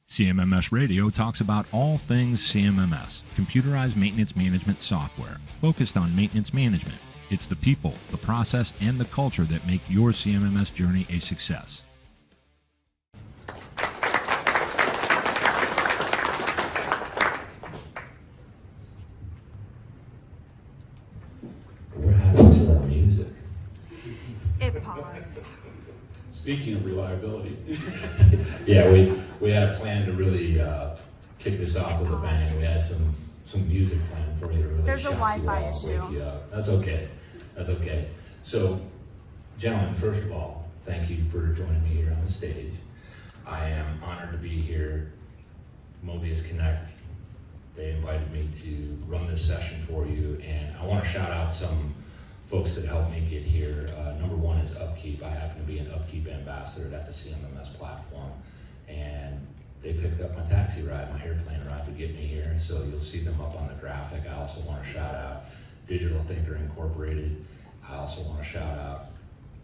CMMS Radio talks about all things CMMS, computerized maintenance management software, focused on maintenance management. It's the people, the process, and the culture that make your CMMS journey a success. What happened to our music? It paused. Speaking of reliability. Yeah, we had a plan to really kick this off with a bang. We had some music planned for you to really There's a shock you Wi-Fi all, issue. wake you up. That's okay. That's okay. So, gentlemen, first of all, thank you for joining me here on the stage. I am honored to be here. Mobius Connect, they invited me to run this session for you, and I want to shout out some folks that helped me get here. Number one is Upkeep. I happen to be an Upkeep ambassador. That's a CMMS platform. And they picked up my taxi ride, my airplane ride to get me here. So you'll see them up on the graphic. I also want to shout out Digital Thinker Incorporated. I also want to shout out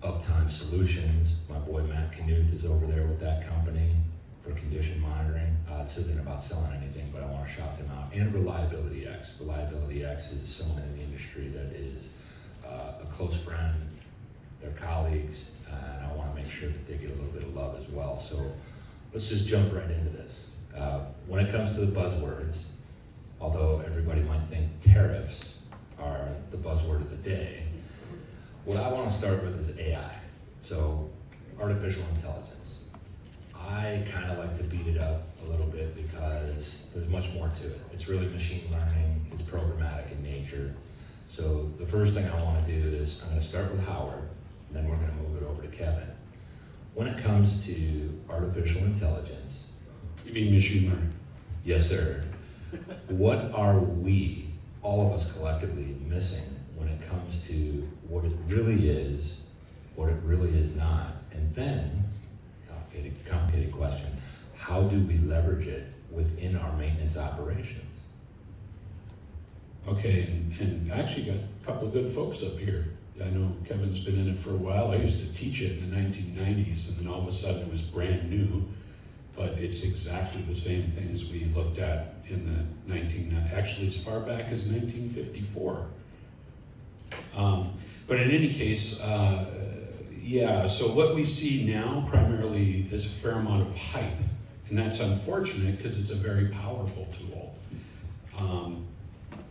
Uptime Solutions. My boy Matt Knuth is over there with that company for condition monitoring. This isn't about selling anything, but I want to shout them out. And Reliability X. Reliability X is someone in the industry that is a close friend, their colleagues, and I want to make sure that they get a little bit of love as well. So let's just jump right into this. When it comes to the buzzwords, although everybody might think tariffs are the buzzword of the day, what I want to start with is AI, so artificial intelligence. I kind of like to beat it up a little bit because there's much more to it. It's really machine learning, it's programmatic in nature. So the first thing I want to do is I'm going to start with Howard, and then we're going to move it over to Kevin. When it comes to artificial intelligence... You mean machine learning? Yes, sir. What are we, all of us collectively, missing when it comes to what it really is, what it really is not, and then, complicated question, how do we leverage it within our maintenance operations? Okay, and actually got a couple of good folks up here. I know Kevin's been in it for a while. I used to teach it in the 1990s, and then all of a sudden it was brand new, but it's exactly the same things we looked at in the actually as far back as 1954. But in any case, yeah, so what we see now primarily is a fair amount of hype, and that's unfortunate because it's a very powerful tool.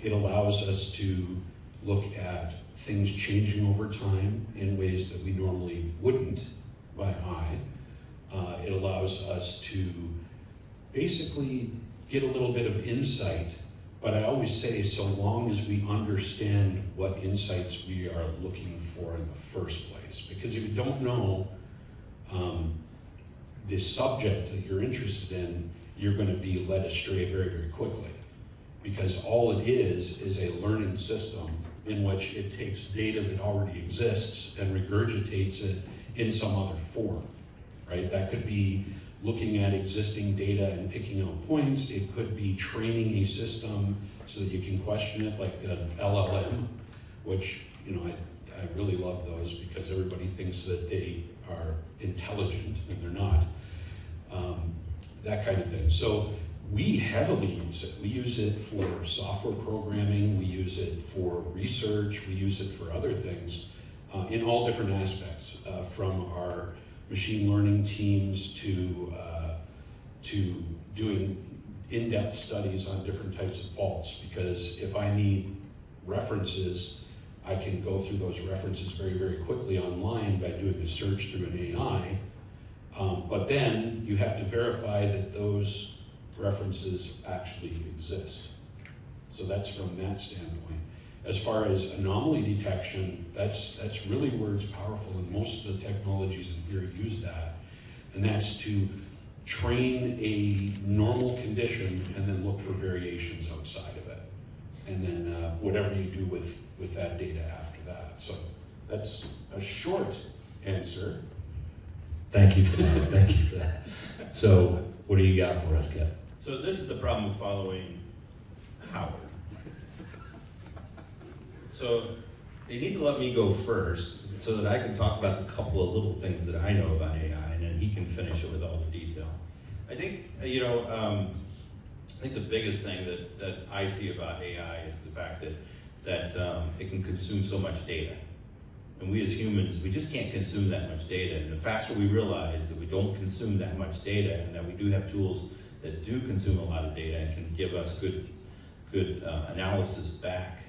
It allows us to look at things changing over time in ways that we normally wouldn't by eye. It allows us to basically get a little bit of insight, but I always say so long as we understand what insights we are looking for in the first place. Because if you don't know the subject that you're interested in, you're going to be led astray very, very quickly. Because all it is a learning system in which it takes data that already exists and regurgitates it in some other form, right? That could be looking at existing data and picking out points. It could be training a system so that you can question it, like the LLM, which, you know, I really love those because everybody thinks that they are intelligent and they're not. That kind of thing. So we heavily use it. We use it for software programming, we use it for research, we use it for other things in all different aspects, from our machine learning teams to doing in-depth studies on different types of faults, because if I need references, I can go through those references very, very quickly online by doing a search through an AI, but then you have to verify that those references actually exist. So that's from that standpoint. As far as anomaly detection, that's really where it's powerful, and most of the technologies in here use that. And that's to train a normal condition and then look for variations outside of it. And then whatever you do with that data after that. So that's a short answer. Thank you for that. Thank you for that. So what do you got for us, Kevin? So this is the problem with following Howard. So they need to let me go first so that I can talk about the couple of little things that I know about AI, and then he can finish it with all the detail. I think, I think the biggest thing that I see about AI is the fact that it can consume so much data. And we as humans, we just can't consume that much data. And the faster we realize that we don't consume that much data and that we do have tools that do consume a lot of data and can give us good analysis back,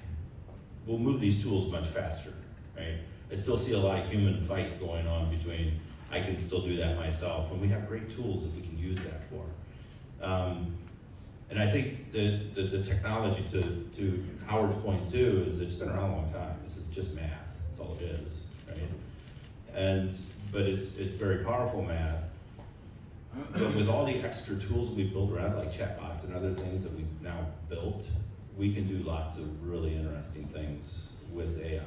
we'll move these tools much faster, right? I still see a lot of human fight going on between, I can still do that myself, and we have great tools that we can use that for. And I think the technology, to Howard's point too, is it's been around a long time. This is just math, that's all it is, right? But it's very powerful math. But with all the extra tools that we build around, like chatbots and other things that we've now built, we can do lots of really interesting things with AI.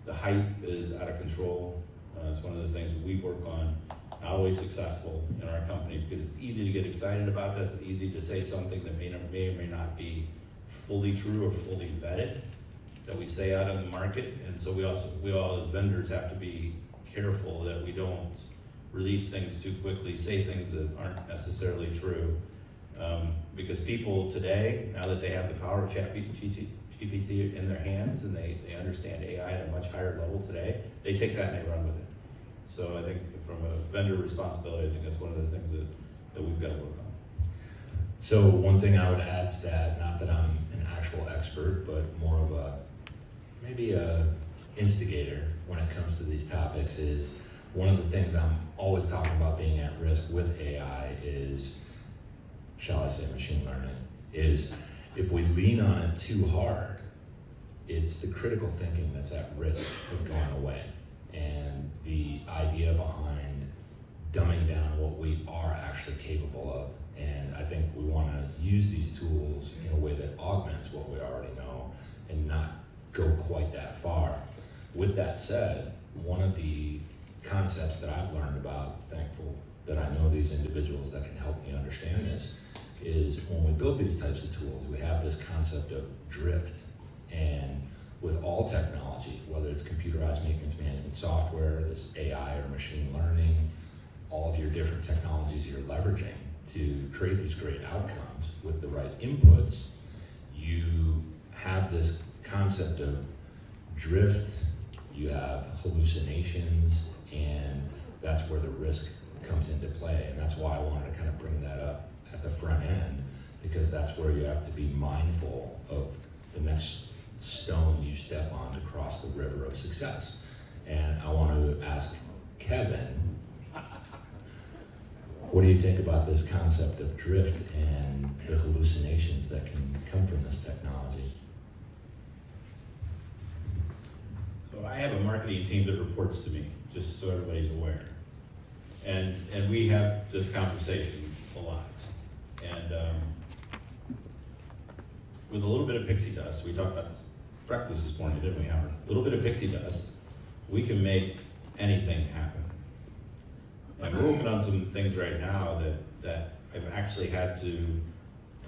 The hype is out of control. It's one of the things that we work on, not always successful in our company, because it's easy to get excited about this. It's easy to say something that may or may not be fully true or fully vetted that we say out in the market. And so we all as vendors have to be careful that we don't release things too quickly, say things that aren't necessarily true. Because people today, now that they have the power of ChatGPT in their hands and they understand AI at a much higher level today, they take that and they run with it. So I think from a vendor responsibility, I think that's one of the things that we've got to work on. So one thing I would add to that, not that I'm an actual expert, but more of maybe a instigator when it comes to these topics, is one of the things I'm always talking about being at risk with AI is, shall I say, machine learning, is if we lean on it too hard, it's the critical thinking that's at risk of going away. And the idea behind dumbing down what we are actually capable of. And I think we want to use these tools in a way that augments what we already know and not go quite that far. With that said, one of the concepts that I've learned about, thankful that I know these individuals that can help me understand this, is when we build these types of tools, we have this concept of drift. And with all technology, whether it's computerized maintenance management software, this AI or machine learning, all of your different technologies you're leveraging to create these great outcomes with the right inputs, you have this concept of drift, you have hallucinations, and that's where the risk comes into play. And that's why I wanted to kind of bring that up at the front end, because that's where you have to be mindful of the next stone you step on to cross the river of success. And I want to ask Kevin, what do you think about this concept of drift and the hallucinations that can come from this technology? So I have a marketing team that reports to me, just so everybody's aware. And we have this conversation a lot. And with a little bit of pixie dust, we talked about breakfast this morning, didn't we, Howard? A little bit of pixie dust, we can make anything happen. And we're working on some things right now that I've actually had to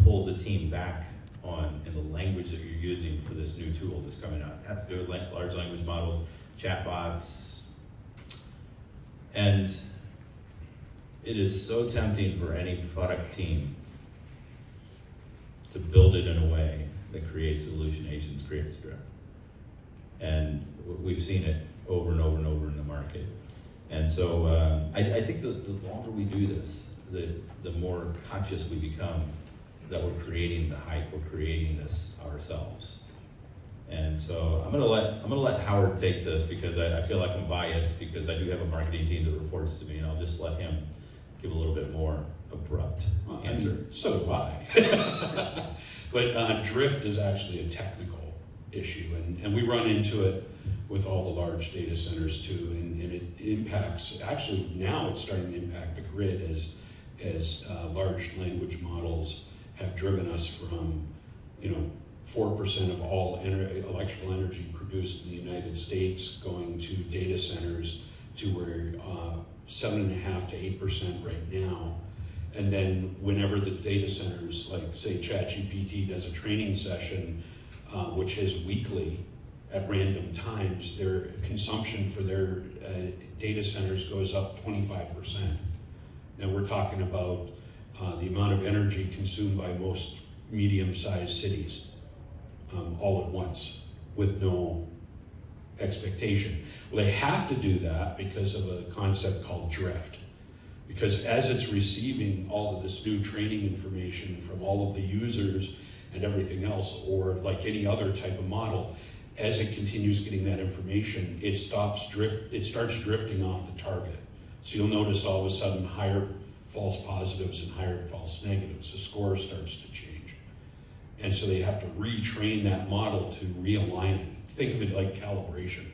pull the team back on in the language that you're using for this new tool that's coming out. It has to do with large language models, chatbots, and it is so tempting for any product team to build it in a way that creates hallucinations, creates drift. And we've seen it over and over and over in the market. And so I think the longer we do this, the more conscious we become that we're creating the hype, we're creating this ourselves. And so I'm gonna let Howard take this, because I feel like I'm biased, because I do have a marketing team that reports to me, and I'll just let him give a little bit more abrupt answer. I mean, so do I. But drift is actually a technical issue, and we run into it with all the large data centers too, and it impacts, actually now it's starting to impact the grid as large language models have driven us from 4% of all electrical energy produced in the United States going to data centers to where 7.5% to 8% right now. And then whenever the data centers, like say ChatGPT does a training session, which is weekly at random times, their consumption for their data centers goes up 25%. Now we're talking about the amount of energy consumed by most medium-sized cities all at once with no expectation. Well, they have to do that because of a concept called drift. Because as it's receiving all of this new training information from all of the users and everything else, or like any other type of model, as it continues getting that information, it starts drifting off the target. So you'll notice all of a sudden higher false positives and higher false negatives. The score starts to change. And so they have to retrain that model to realign it. Think of it like calibration.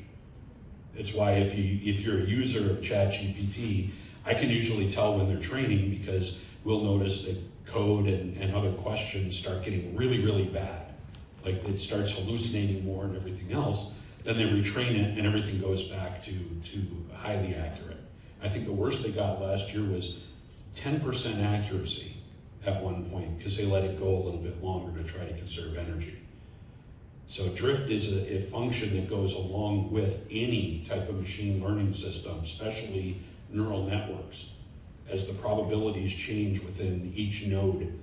It's why if you're a user of ChatGPT, I can usually tell when they're training, because we'll notice that code and other questions start getting really, really bad. Like it starts hallucinating more and everything else. Then they retrain it and everything goes back to highly accurate. I think the worst they got last year was 10% accuracy at one point, because they let it go a little bit longer to try to conserve energy. So drift is a function that goes along with any type of machine learning system, especially neural networks. As the probabilities change within each node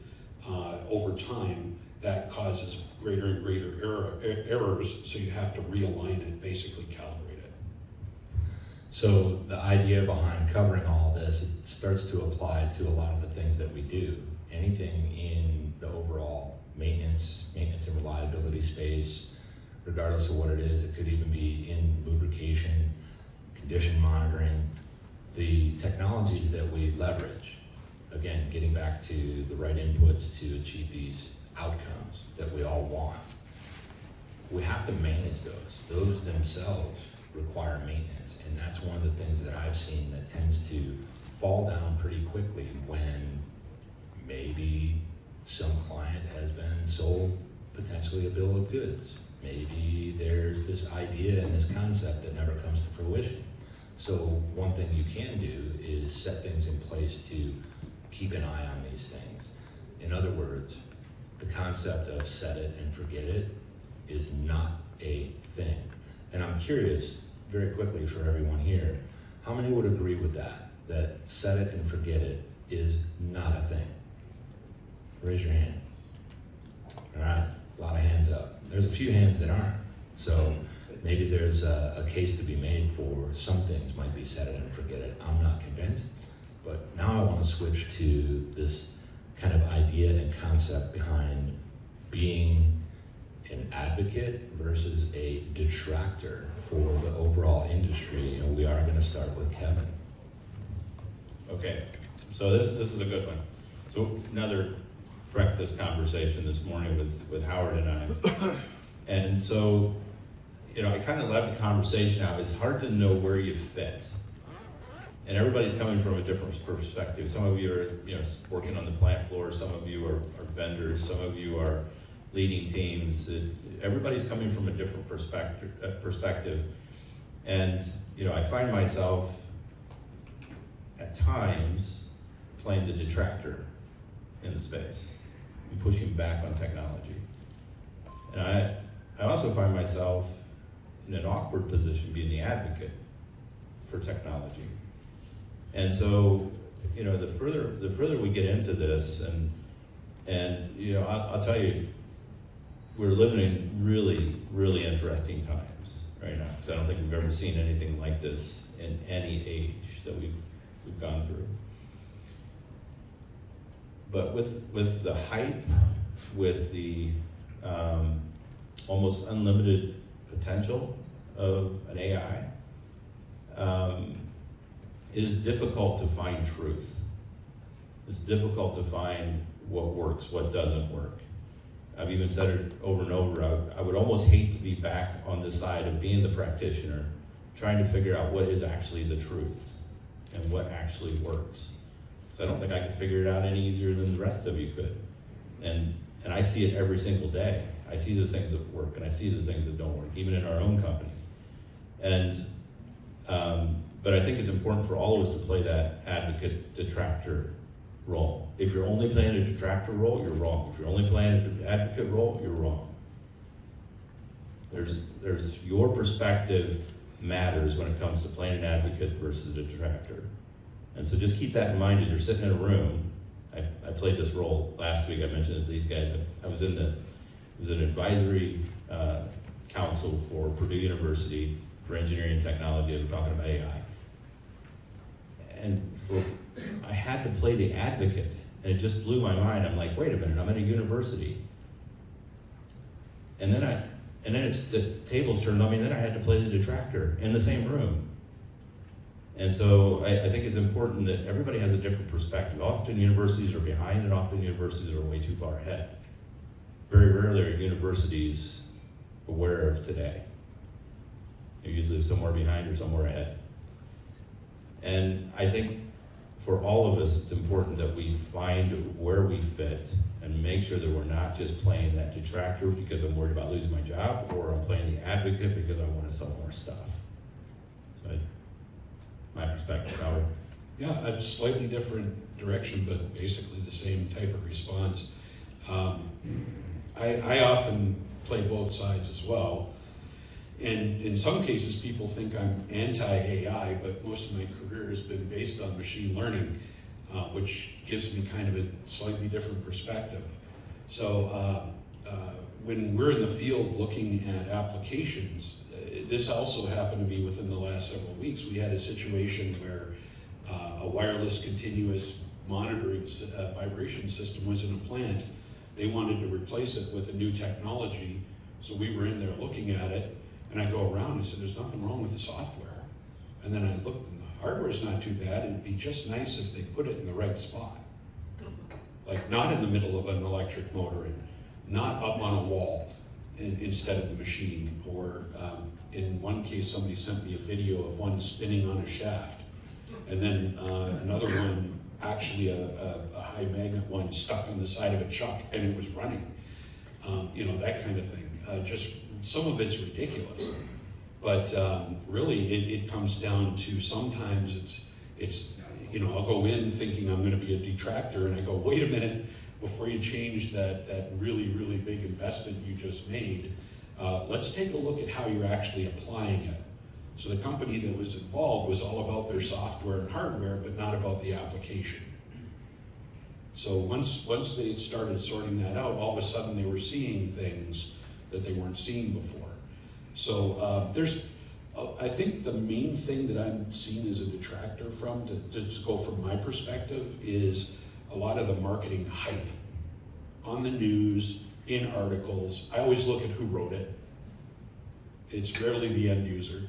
over time, that causes greater and greater errors, so you have to realign it, basically calibrate it. So the idea behind covering all this, it starts to apply to a lot of the things that we do. Anything in the overall maintenance and reliability space, regardless of what it is. It could even be in lubrication, condition monitoring, the technologies that we leverage. Again, getting back to the right inputs to achieve these outcomes that we all want. We have to manage those. Those themselves require maintenance, and that's one of the things that I've seen that tends to fall down pretty quickly when maybe some client has been sold potentially a bill of goods. Maybe there's this idea and this concept that never comes to fruition. So one thing you can do is set things in place to keep an eye on these things. In other words, the concept of set it and forget it is not a thing. And I'm curious, very quickly for everyone here, how many would agree with that set it and forget it is not a thing? Raise your hand. All right, a lot of hands up. There's a few hands that aren't. So maybe there's a case to be made for some things might be set it and forget it. I'm not convinced, but now I want to switch to this kind of idea and concept behind being an advocate versus a detractor for the overall industry. And we are going to start with Kevin. Okay, so this is a good one. So another breakfast conversation this morning with Howard and I. And so, I kind of left the conversation out. It's hard to know where you fit. And everybody's coming from a different perspective. Some of you are, working on the plant floor. Some of you are vendors. Some of you are leading teams. Everybody's coming from a different perspective. And, I find myself at times playing the detractor in the space and pushing back on technology. And I also find myself in an awkward position being the advocate for technology. And so, the further we get into this, and I'll tell you, we're living in really, really interesting times right now, because I don't think we've ever seen anything like this in any age that we've gone through. But with the hype, with the almost unlimited potential of an AI, it is difficult to find truth. It's difficult to find what works, what doesn't work. I've even said it over and over. I would almost hate to be back on the side of being the practitioner, trying to figure out what is actually the truth and what actually works. Because I don't think I could figure it out any easier than the rest of you could. And I see it every single day. I see the things that work and I see the things that don't work, even in our own company. And but I think it's important for all of us to play that advocate detractor role. If you're only playing a detractor role, you're wrong. If you're only playing an advocate role, you're wrong. There's your perspective matters when it comes to playing an advocate versus a detractor. And so just keep that in mind as you're sitting in a room I played this role last week. I mentioned it to these guys. I was in an advisory council for Purdue University for engineering and technology. We're talking about AI. And I had to play the advocate, and it just blew my mind. I'm like, wait a minute, I'm at a university. And then the tables turned on me, and then I had to play the detractor in the same room. And so I think it's important that everybody has a different perspective. Often universities are behind, and often universities are way too far ahead. Very rarely are universities aware of today. They're usually somewhere behind or somewhere ahead. And I think for all of us, it's important that we find where we fit and make sure that we're not just playing that detractor because I'm worried about losing my job, or I'm playing the advocate because I want to sell more stuff. So my perspective, Howard. Yeah, a slightly different direction, but basically the same type of response. I often play both sides as well. And in some cases, people think I'm anti-AI, but most of my career has been based on machine learning, which gives me kind of a slightly different perspective. So when we're in the field looking at applications, this also happened to me within the last several weeks. We had a situation where a wireless continuous monitoring vibration system was in a plant. They wanted to replace it with a new technology, so we were in there looking at it. And I go around and said, there's nothing wrong with the software. And then I looked, and the hardware's not too bad. It'd be just nice if they put it in the right spot. Like not in the middle of an electric motor and not up on a wall instead of the machine. Or in one case, somebody sent me a video of one spinning on a shaft. And then another one, actually a high magnet one stuck on the side of a chuck and it was running. You know, that kind of thing. Just some of it's ridiculous, but really it comes down to sometimes it's you know, I'll go in thinking I'm going to be a detractor, and I go, wait a minute, before you change that really, really big investment you just made, let's take a look at how you're actually applying it. So the company that was involved was all about their software and hardware, but not about the application. So once they started sorting that out, all of a sudden they were seeing things that they weren't seeing before. So I think the main thing that I'm seen as a detractor from, to just go from my perspective, is a lot of the marketing hype on the news, in articles. I always look at who wrote it. It's rarely the end user.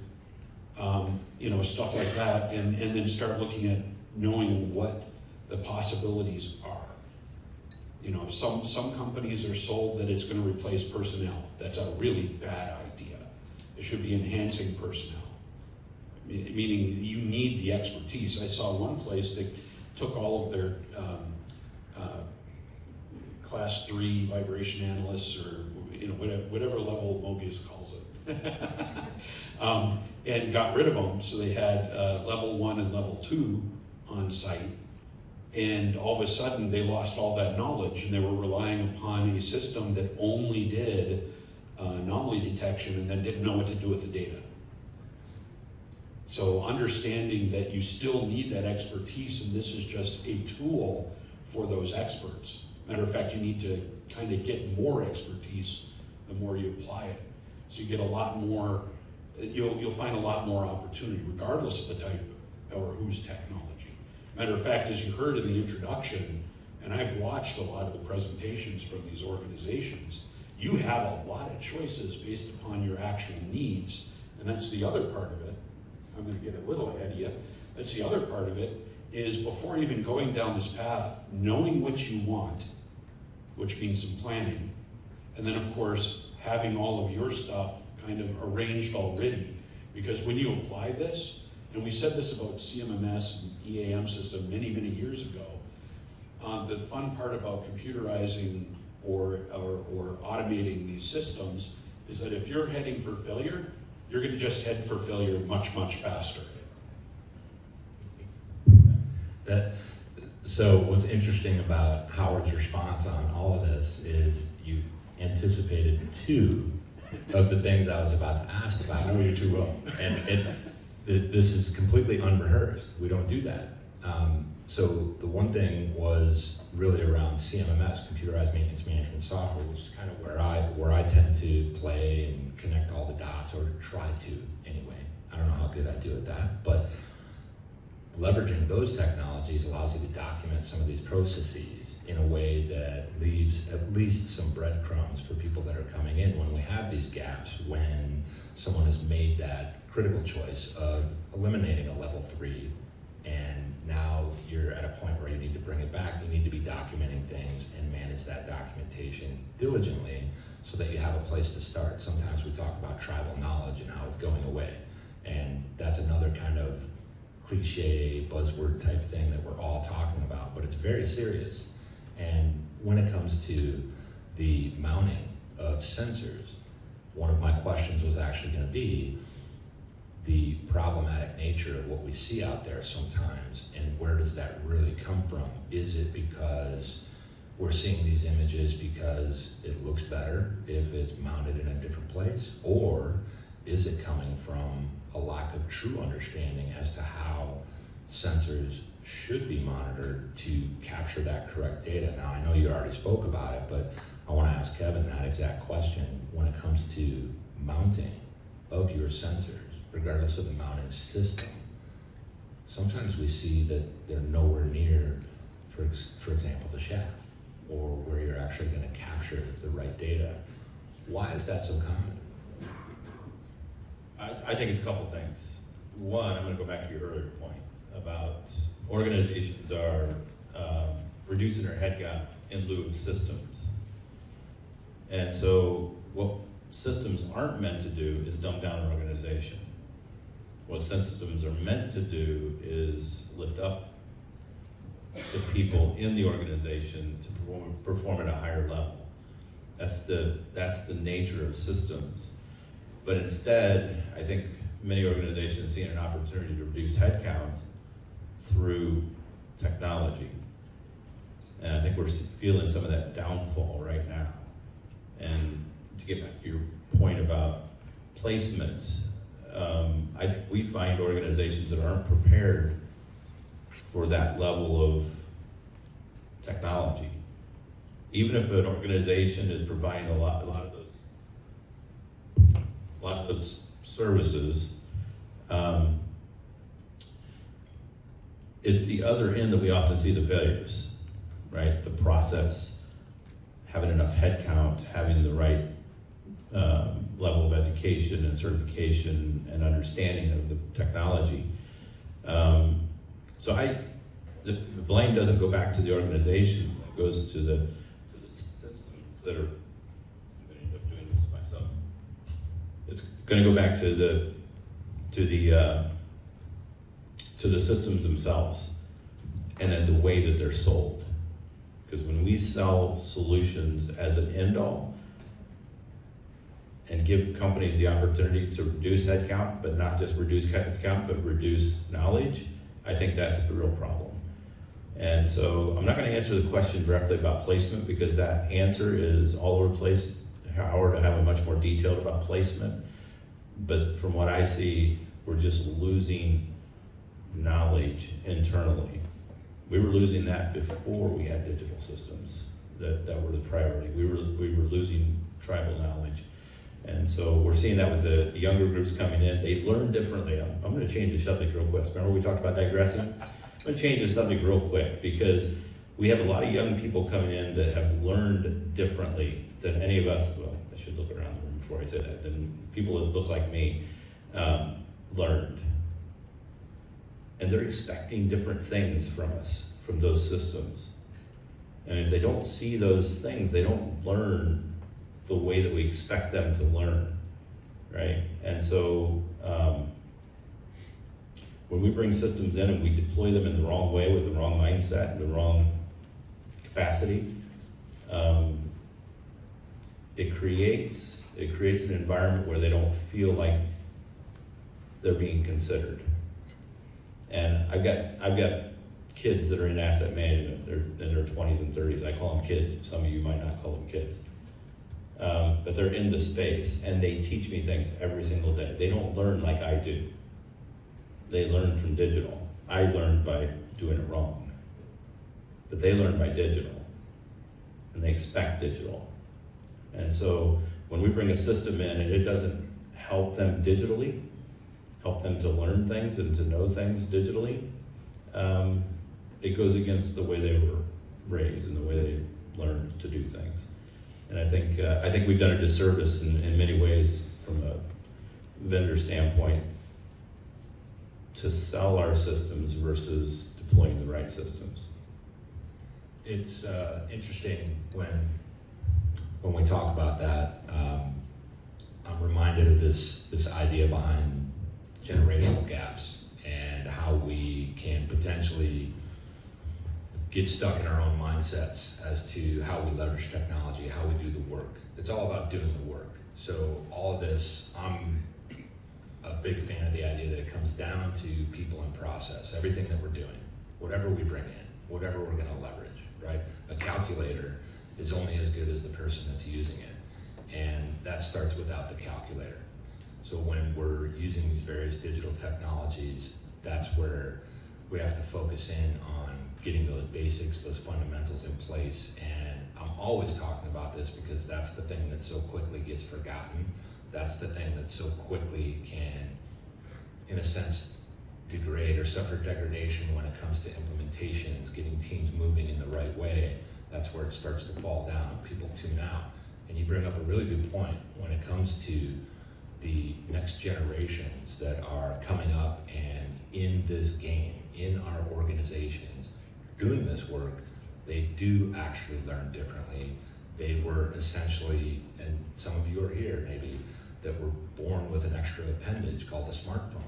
You know, stuff like that, and then start looking at knowing what the possibilities are. You know, some companies are sold that it's going to replace personnel. That's a really bad idea. It should be enhancing personnel, meaning you need the expertise. I saw one place that took all of their class 3 vibration analysts, or you know, whatever level Mobius calls it, and got rid of them. So they had level 1 and level 2 on site. And all of a sudden, they lost all that knowledge, and they were relying upon a system that only did anomaly detection and then didn't know what to do with the data. So understanding that you still need that expertise, and this is just a tool for those experts. Matter of fact, you need to kind of get more expertise the more you apply it. So you get a lot more, you'll find a lot more opportunity, regardless of the type or whose technology. Matter of fact, as you heard in the introduction, and I've watched a lot of the presentations from these organizations, you have a lot of choices based upon your actual needs, and that's the other part of it. I'm going to get a little ahead of you. That's the other part of it, is before even going down this path, knowing what you want, which means some planning, and then of course, having all of your stuff kind of arranged already, because when you apply this, and we said this about CMMS and EAM system many, many years ago. The fun part about computerizing or automating these systems is that if you're heading for failure, you're going to just head for failure much, much faster. So what's interesting about Howard's response on all of this is you anticipated 2 of the things I was about to ask about. I know you too well. And this is completely unrehearsed. We don't do that. So the one thing was really around CMMS, computerized maintenance management software, which is kind of where I tend to play and connect all the dots, or try to anyway. I don't know how good I do at that, but leveraging those technologies allows you to document some of these processes in a way that leaves at least some breadcrumbs for people that are coming in when we have these gaps, when someone has made that critical choice of eliminating a level 3, and now you're at a point where you need to bring it back. You need to be documenting things and manage that documentation diligently so that you have a place to start. Sometimes we talk about tribal knowledge and how it's going away, and that's another kind of cliche buzzword type thing that we're all talking about, but it's very serious. And when it comes to the mounting of sensors, one of my questions was actually going to be the problematic nature of what we see out there sometimes, and where does that really come from? Is it because we're seeing these images because it looks better if it's mounted in a different place, or is it coming from a lack of true understanding as to how sensors should be monitored to capture that correct data? Now, I know you already spoke about it, but I want to ask Kevin that exact question when it comes to mounting of your sensors, regardless of the mounting system. Sometimes we see that they're nowhere near, for example, the shaft, or where you're actually going to capture the right data. Why is that so common? I think it's a couple things. One, I'm going to go back to your earlier point about organizations are reducing their headcount in lieu of systems. And so what systems aren't meant to do is dumb down an organization. What systems are meant to do is lift up the people in the organization to perform at a higher level. That's the nature of systems. But instead, I think many organizations see an opportunity to reduce headcount through technology. And I think we're feeling some of that downfall right now. And to get back to your point about placement, I think we find organizations that aren't prepared for that level of technology. Even if an organization is providing a lot of those services, it's the other end that we often see the failures, right? The process, having enough headcount, having the right level of education and certification and understanding of the technology. So the blame doesn't go back to the organization, it goes to the systems that are, I'm going to end up doing this myself. It's going to go back to the systems themselves, and then the way that they're sold. Because when we sell solutions as an end-all and give companies the opportunity to reduce headcount, but not just reduce headcount, but reduce knowledge, I think that's a real problem. And so I'm not going to answer the question directly about placement, because that answer is all over the place. Howard will have a much more detailed about placement. But from what I see, we're just losing knowledge internally. We were losing that before we had digital systems that were the priority. We were losing tribal knowledge. And so we're seeing that with the younger groups coming in. They learn differently. I'm going to change the subject real quick. Remember we talked about digressing? I'm going to change the subject real quick, because we have a lot of young people coming in that have learned differently than any of us. Well, I should look around the room before I say that. Than people that look like me learned. And they're expecting different things from us, from those systems. And if they don't see those things, they don't learn the way that we expect them to learn, right? And so when we bring systems in and we deploy them in the wrong way with the wrong mindset and the wrong capacity, it creates an environment where they don't feel like they're being considered. And I've got kids that are in asset management. They're in their 20s and 30s. I call them kids. Some of you might not call them kids. But they're in the space, and they teach me things every single day. They don't learn like I do. They learn from digital. I learned by doing it wrong. but they learn by digital, and they expect digital. And so when we bring a system in and it doesn't help them digitally, help them to learn things and to know things digitally, it goes against the way they were raised and the way they learned to do things. And I think we've done a disservice in many ways from a vendor standpoint to sell our systems versus deploying the right systems. It's interesting when we talk about that. I'm reminded of this idea behind generational gaps and how we can potentially get stuck in our own mindsets as to how we leverage technology, how we do the work. It's all about doing the work. So all of this, I'm a big fan of the idea that it comes down to people and process. Everything that we're doing, whatever we bring in, whatever we're going to leverage, right? A calculator is only as good as the person that's using it. And that starts without the calculator. So when we're using these various digital technologies, that's where we have to focus in on getting those basics, those fundamentals in place. And I'm always talking about this because that's the thing that so quickly gets forgotten. That's the thing that so quickly can, in a sense, degrade or suffer degradation when it comes to implementations, getting teams moving in the right way. That's where it starts to fall down. People tune out. And you bring up a really good point when it comes to the next generations that are coming up and in this game, in our organizations, doing this work. They do actually learn differently. They were essentially, and some of you are here maybe, that were born with an extra appendage called a smartphone.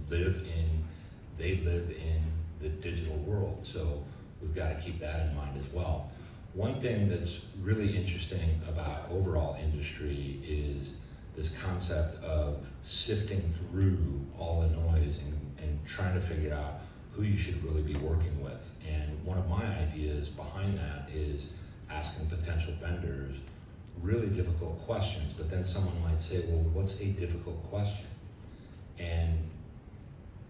They live in the digital world. So we've got to keep that in mind as well. One thing that's really interesting about overall industry is this concept of sifting through all the noise and trying to figure out who you should really be working with. And one of my ideas behind that is asking potential vendors really difficult questions, but then someone might say, well, what's a difficult question? And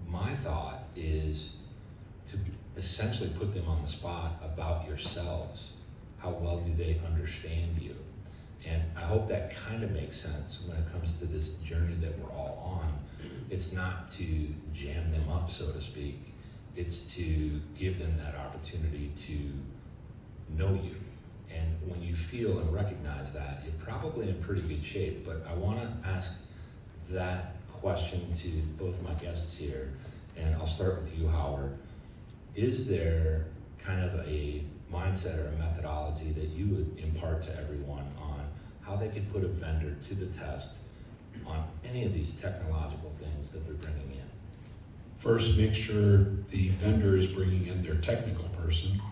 my thought is to essentially put them on the spot about yourselves. How well do they understand you? And I hope that kind of makes sense when it comes to this journey that we're all on. It's not to jam them up, so to speak. It's to give them that opportunity to know you. And when you feel and recognize that, you're probably in pretty good shape. But I want to ask that question to both of my guests here, and I'll start with you, Howard. Is there kind of a mindset or a methodology that you would impart to everyone on how they could put a vendor to the test on any of these technological things that they're bringing in? First, make sure the vendor is bringing in their technical person,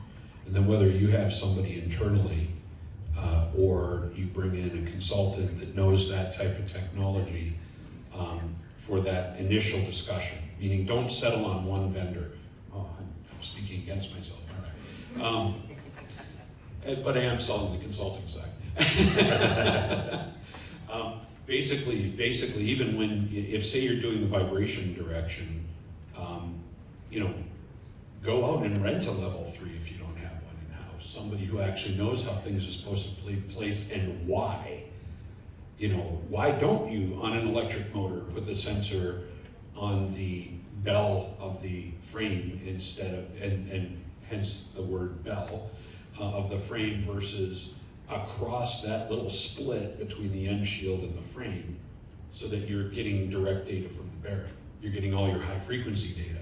and then whether you have somebody internally or you bring in a consultant that knows that type of technology for that initial discussion. Meaning, don't settle on one vendor. Oh, I'm speaking against myself, aren't I? But I am selling the consulting side. Basically, even when, if say you're doing the vibration direction, go out and rent a level 3 if you don't have one in-house. Somebody who actually knows how things are supposed to be placed and why. Why don't you, on an electric motor, put the sensor on the bell of the frame instead of, and hence the word bell, of the frame versus across that little split between the end shield and the frame so that you're getting direct data from the bearing. You're getting all your high frequency data.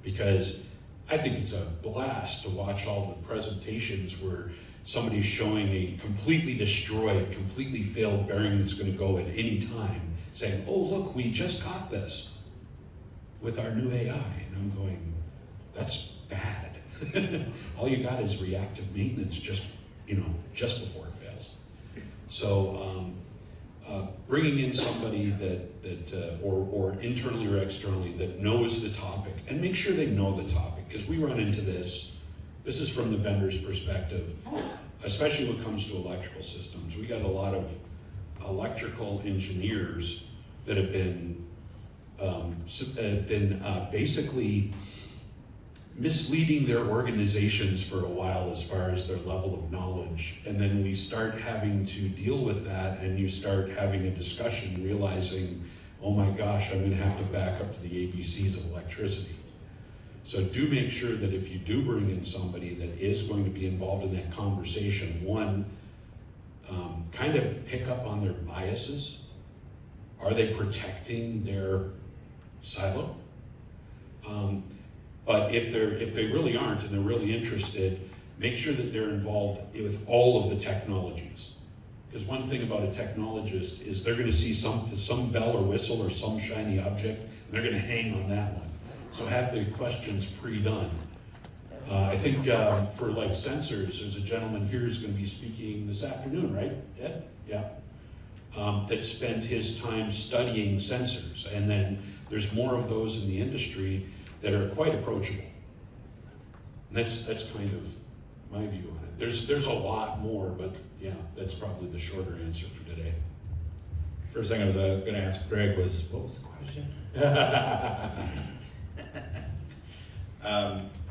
Because I think it's a blast to watch all the presentations where somebody's showing a completely destroyed, completely failed bearing that's going to go at any time, saying, oh, look, we just got this with our new AI. And I'm going, that's bad. All you got is reactive maintenance just before it fails. So bringing in somebody or internally or externally that knows the topic, and make sure they know the topic, because we run into this. This is from the vendor's perspective, especially when it comes to electrical systems. We got a lot of electrical engineers that have been basically misleading their organizations for a while as far as their level of knowledge. And then we start having to deal with that, and you start having a discussion realizing, oh my gosh, I'm going to have to back up to the ABCs of electricity. So do make sure that if you do bring in somebody that is going to be involved in that conversation, one, kind of pick up on their biases. Are they protecting their silo? But if they really aren't and they're really interested, make sure that they're involved with all of the technologies. Because one thing about a technologist is they're going to see some bell or whistle or some shiny object, and they're going to hang on that one. So have the questions pre-done. I think for like sensors, there's a gentleman here who's going to be speaking this afternoon, right, Ed? Yeah. That spent his time studying sensors, and then there's more of those in the industry that are quite approachable. And that's kind of my view on it. There's a lot more, but yeah, that's probably the shorter answer for today. First thing I was going to ask Greg was, what was the question?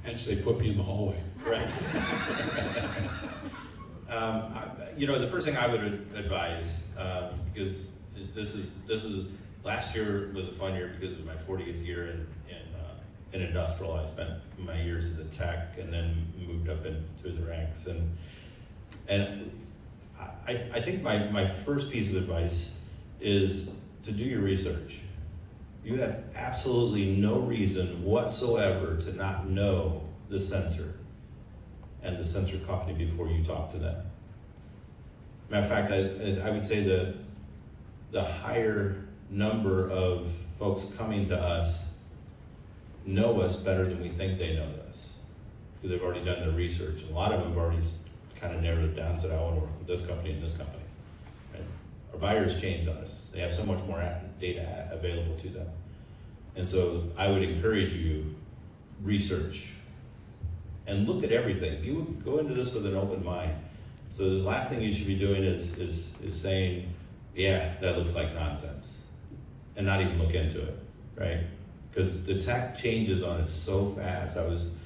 Hence they put me in the hallway. Right. The first thing I would advise, because this is last year was a fun year because it was my 40th year in industrial. I spent my years as a tech and then moved up through the ranks, and I think my first piece of advice is to do your research. You have absolutely no reason whatsoever to not know the sensor and the sensor company before you talk to them. Matter of fact, I would say the higher number of folks coming to us know us better than we think they know us, because they've already done their research. A lot of them have already kind of narrowed it down and said, I want to work with this company and this company. Right? Our buyers changed on us. They have so much more data available to them. And so I would encourage you, research and look at everything. You go into this with an open mind. So the last thing you should be doing is saying, yeah, that looks like nonsense, and not even look into it, right? Because the tech changes on us so fast. I was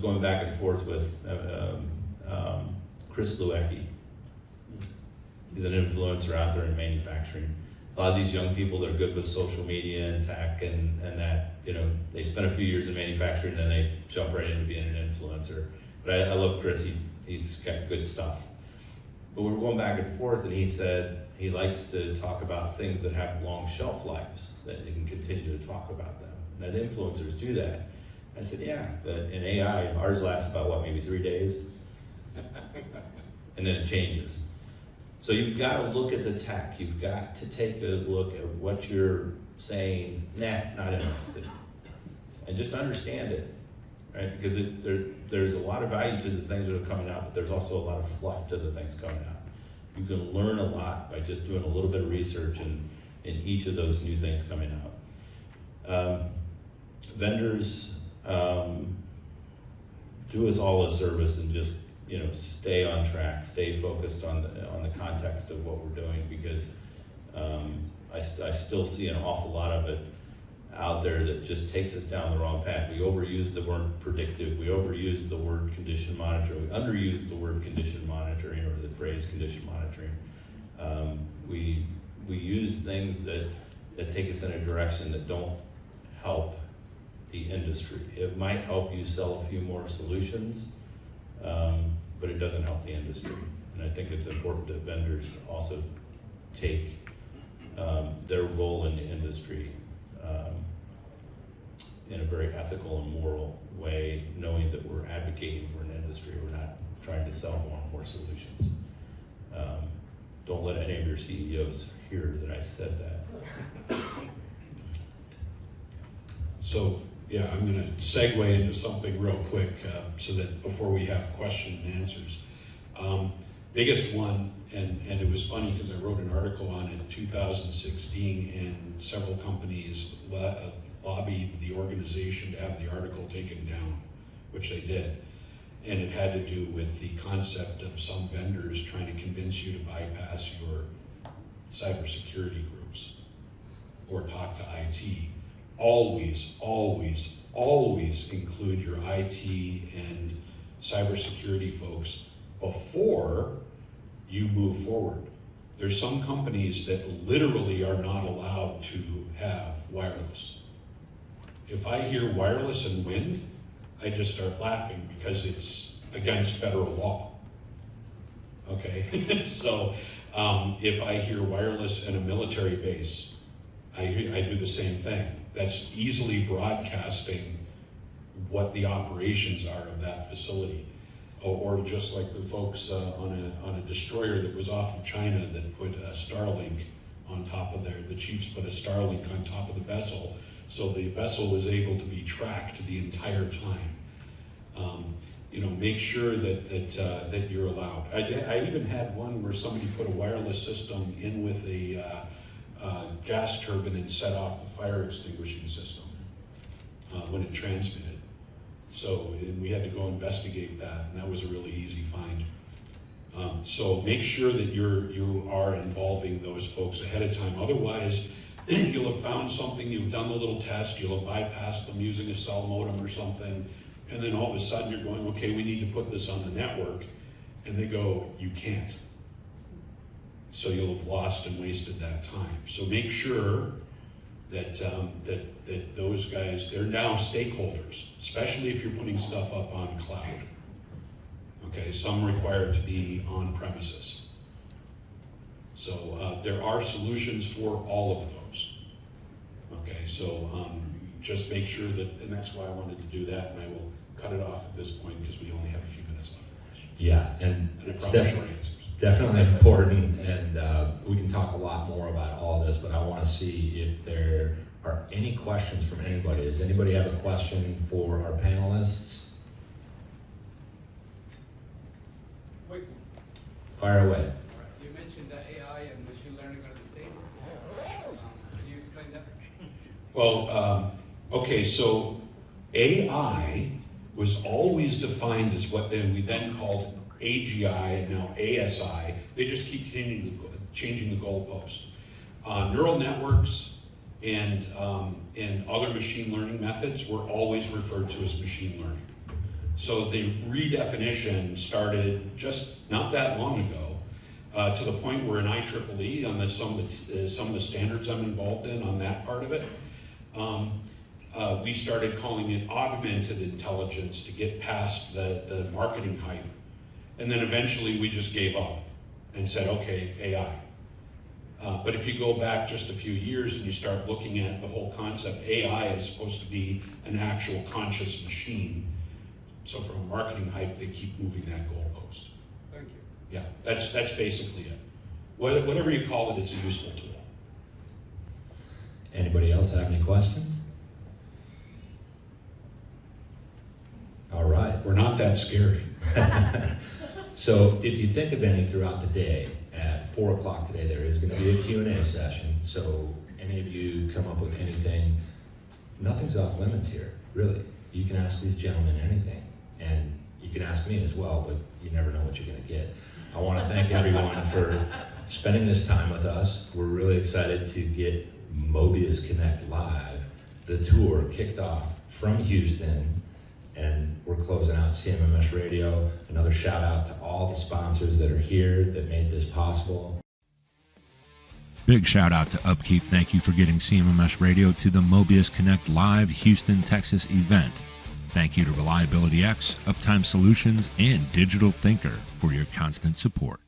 going back and forth with Chris Luecki. He's an influencer out there in manufacturing. A lot of these young people that are good with social media and tech and that, they spend a few years in manufacturing and then they jump right into being an influencer. But I love Chris, he's got good stuff. But we were going back and forth, and he said he likes to talk about things that have long shelf lives, that they can continue to talk about them. And that influencers do that. I said, yeah, but in AI, ours lasts about maybe 3 days? And then it changes. So you've got to look at the tech. You've got to take a look at what you're saying, nah, not interested. And just understand it, right? Because there's a lot of value to the things that are coming out, but there's also a lot of fluff to the things coming out. You can learn a lot by just doing a little bit of research in each of those new things coming out. Vendors, do us all a service and just stay on track, stay focused on the context of what we're doing, because I still see an awful lot of it out there that just takes us down the wrong path. We overuse the word predictive, we overuse the word condition monitoring, we underuse the word condition monitoring or the phrase condition monitoring. We use things that take us in a direction that don't help the industry. It might help you sell a few more solutions, but it doesn't help the industry. And I think it's important that vendors also take their role in the industry in a very ethical and moral way, knowing that we're advocating for an industry. We're not trying to sell more and more solutions. Don't let any of your CEOs hear that I said that. So, yeah, I'm going to segue into something real quick so that before we have question and answers. Biggest one, and it was funny because I wrote an article on it in 2016, and several companies lobbied the organization to have the article taken down, which they did. And it had to do with the concept of some vendors trying to convince you to bypass your cybersecurity groups or talk to IT always, always, always include your IT and cybersecurity folks before you move forward. There's some companies that literally are not allowed to have wireless. If I hear wireless and wind, I just start laughing because it's against federal law. Okay, so if I hear wireless in a military base, I do the same thing. That's easily broadcasting what the operations are of that facility. Or just like the folks on a destroyer that was off of China that put a Starlink on top of the chiefs put a Starlink on top of the vessel, so the vessel was able to be tracked the entire time. Make sure that you're allowed. I even had one where somebody put a wireless system in with a gas turbine and set off the fire extinguishing system when it transmitted. So we had to go investigate that, and that was a really easy find. So make sure that you are involving those folks ahead of time. Otherwise, you'll have found something, you've done the little test, you'll have bypassed them using a cell modem or something, and then all of a sudden you're going, okay, we need to put this on the network, and they go, you can't. So you'll have lost and wasted that time. So make sure that those guys, they're now stakeholders, especially if you're putting stuff up on cloud. Okay, some require it to be on premises. So there are solutions for all of those. Okay, so just make sure that, and that's why I wanted to do that, and I will cut it off at this point because we only have a few minutes left for questions. Yeah, and it's short answers. Definitely important, and we can talk a lot more about all this, but I want to see if there are any questions from anybody. Does anybody have a question for our panelists? Wait. Fire away. You mentioned that AI and machine learning are the same. Can you explain that? Well, okay, so AI was always defined as what we then called AGI and now ASI. They just keep changing the goalpost. Neural networks and other machine learning methods were always referred to as machine learning. So the redefinition started just not that long ago, to the point where in IEEE, on some of the standards I'm involved in on that part of it, we started calling it augmented intelligence to get past the marketing hype. And then eventually we just gave up and said, okay, AI. But if you go back just a few years and you start looking at the whole concept, AI is supposed to be an actual conscious machine. So from a marketing hype, they keep moving that goalpost. Thank you. Yeah, that's basically it. Whatever you call it, it's a useful tool. Anybody else have any questions? All right. We're not that scary. So if you think of any throughout the day, at 4 o'clock today, there is going to be a Q&A session. So any of you come up with anything, nothing's off limits here, really. You can ask these gentlemen anything, and you can ask me as well, but you never know what you're going to get. I want to thank everyone for spending this time with us. We're really excited to get Mobius Connect live. The tour kicked off from Houston, and we're closing out CMMS Radio. Another shout out to all the sponsors that are here that made this possible. Big shout out to Upkeep. Thank you for getting CMMS Radio to the Mobius Connect Live Houston, Texas event. Thank you to Reliability X, Uptime Solutions, and Digital Thinker for your constant support.